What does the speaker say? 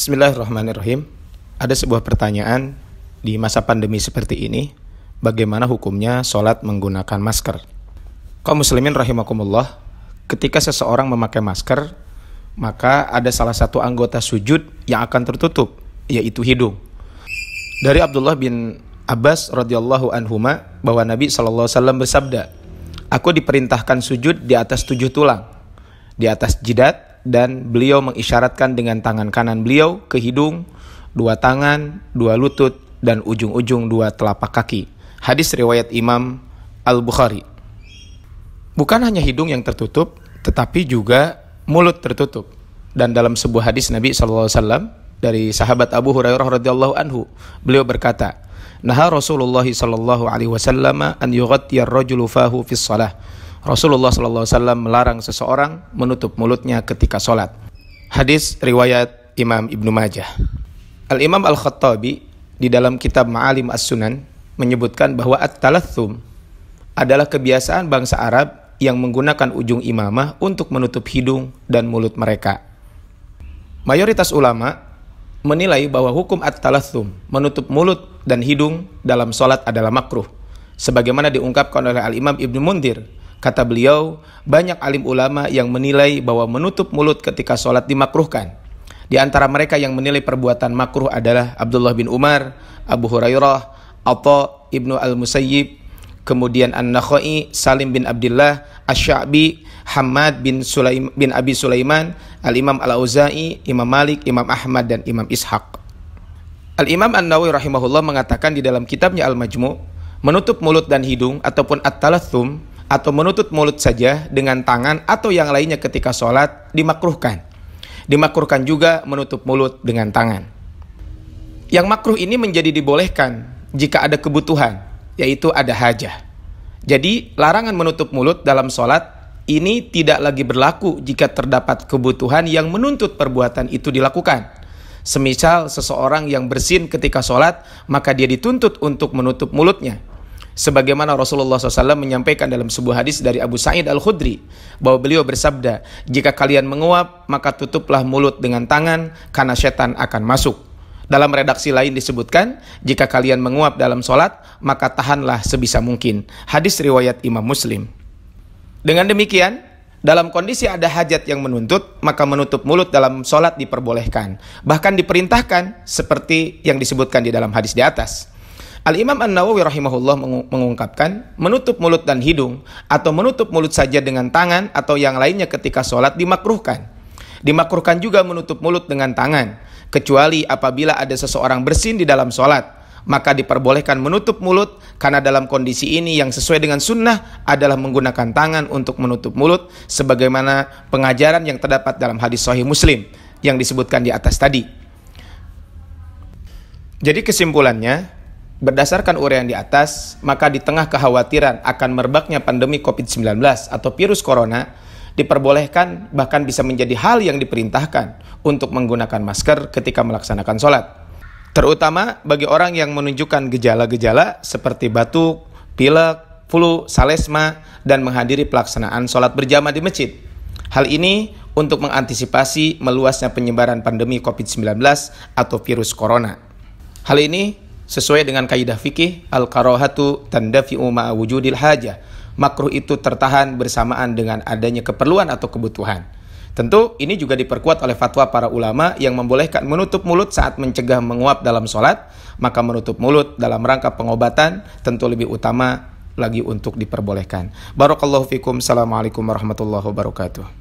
Bismillahirrahmanirrahim. Ada sebuah pertanyaan di masa pandemi seperti ini, bagaimana hukumnya sholat menggunakan masker? Kaum muslimin rahimakumullah, ketika seseorang memakai masker, maka ada salah satu anggota sujud yang akan tertutup, yaitu hidung. Dari Abdullah bin Abbas radhiyallahu anhuma bahwa Nabi SAW bersabda, "Aku diperintahkan sujud di atas 7 tulang, di atas jidat," dan beliau mengisyaratkan dengan tangan kanan beliau ke hidung, 2 tangan, 2 lutut, dan ujung-ujung 2 telapak kaki. Hadis riwayat Imam Al-Bukhari. Bukan hanya hidung yang tertutup, tetapi juga mulut tertutup. Dan dalam sebuah hadis Nabi SAW dari sahabat Abu Hurairah radhiyallahu anhu, beliau berkata, "Naha Rasulullah SAW an yughattiyar rajulu fahu fis shalah." Rasulullah SAW melarang seseorang menutup mulutnya ketika sholat. Hadis riwayat Imam Ibnu Majah. Al-Imam Al-Khattabi di dalam kitab Ma'alim As-Sunan menyebutkan bahwa at-talathum adalah kebiasaan bangsa Arab yang menggunakan ujung imamah untuk menutup hidung dan mulut mereka. Mayoritas ulama menilai bahwa hukum at-talathum, menutup mulut dan hidung dalam sholat adalah makruh. Sebagaimana diungkapkan oleh Al-Imam Ibnu Mundir. Kata beliau, banyak alim ulama yang menilai bahwa menutup mulut ketika sholat dimakruhkan. Di antara mereka yang menilai perbuatan makruh adalah Abdullah bin Umar, Abu Hurairah, Atha ibnu Al-Musayyib, kemudian An-Nakhai, Salim bin Abdullah, Asy-Sya'bi, Hammad bin Abi Sulaiman, Al-Imam Al-Auza'i, Imam Malik, Imam Ahmad, dan Imam Ishaq. Al-Imam An-Nawawi rahimahullah mengatakan di dalam kitabnya Al-Majmu', menutup mulut dan hidung ataupun at-talathum atau menutup mulut saja dengan tangan atau yang lainnya ketika sholat dimakruhkan. Dimakruhkan juga menutup mulut dengan tangan. Yang makruh ini menjadi dibolehkan jika ada kebutuhan, yaitu ada hajah. Jadi larangan menutup mulut dalam sholat ini tidak lagi berlaku jika terdapat kebutuhan yang menuntut perbuatan itu dilakukan. Semisal seseorang yang bersin ketika sholat, maka dia dituntut untuk menutup mulutnya. Sebagaimana Rasulullah SAW menyampaikan dalam sebuah hadis dari Abu Sa'id Al-Khudri, bahwa beliau bersabda, "Jika kalian menguap, maka tutuplah mulut dengan tangan, karena setan akan masuk." Dalam redaksi lain disebutkan, "Jika kalian menguap dalam sholat, maka tahanlah sebisa mungkin." Hadis riwayat Imam Muslim. Dengan demikian, dalam kondisi ada hajat yang menuntut, maka menutup mulut dalam sholat diperbolehkan. Bahkan diperintahkan seperti yang disebutkan di dalam hadis di atas. Al-Imam An-Nawawi rahimahullah mengungkapkan, menutup mulut dan hidung atau menutup mulut saja dengan tangan atau yang lainnya ketika sholat dimakruhkan. Dimakruhkan juga menutup mulut dengan tangan, kecuali apabila ada seseorang bersin di dalam sholat, maka diperbolehkan menutup mulut, karena dalam kondisi ini yang sesuai dengan sunnah adalah menggunakan tangan untuk menutup mulut, sebagaimana pengajaran yang terdapat dalam hadis Sahih Muslim yang disebutkan di atas tadi. Jadi kesimpulannya, berdasarkan uraian di atas, maka di tengah kekhawatiran akan merebaknya pandemi COVID-19 atau virus corona, diperbolehkan bahkan bisa menjadi hal yang diperintahkan untuk menggunakan masker ketika melaksanakan sholat. Terutama bagi orang yang menunjukkan gejala-gejala seperti batuk, pilek, flu, salesma, dan menghadiri pelaksanaan sholat berjamaah di masjid. Hal ini untuk mengantisipasi meluasnya penyebaran pandemi COVID-19 atau virus corona. Hal ini sesuai dengan kaidah fikih, al-karahatu tandafi'u ma'a wujudil hajah. Makruh itu tertahan bersamaan dengan adanya keperluan atau kebutuhan. Tentu ini juga diperkuat oleh fatwa para ulama yang membolehkan menutup mulut saat mencegah menguap dalam sholat. Maka menutup mulut dalam rangka pengobatan tentu lebih utama lagi untuk diperbolehkan. Barakallahu fikum. Assalamualaikum warahmatullahi wabarakatuh.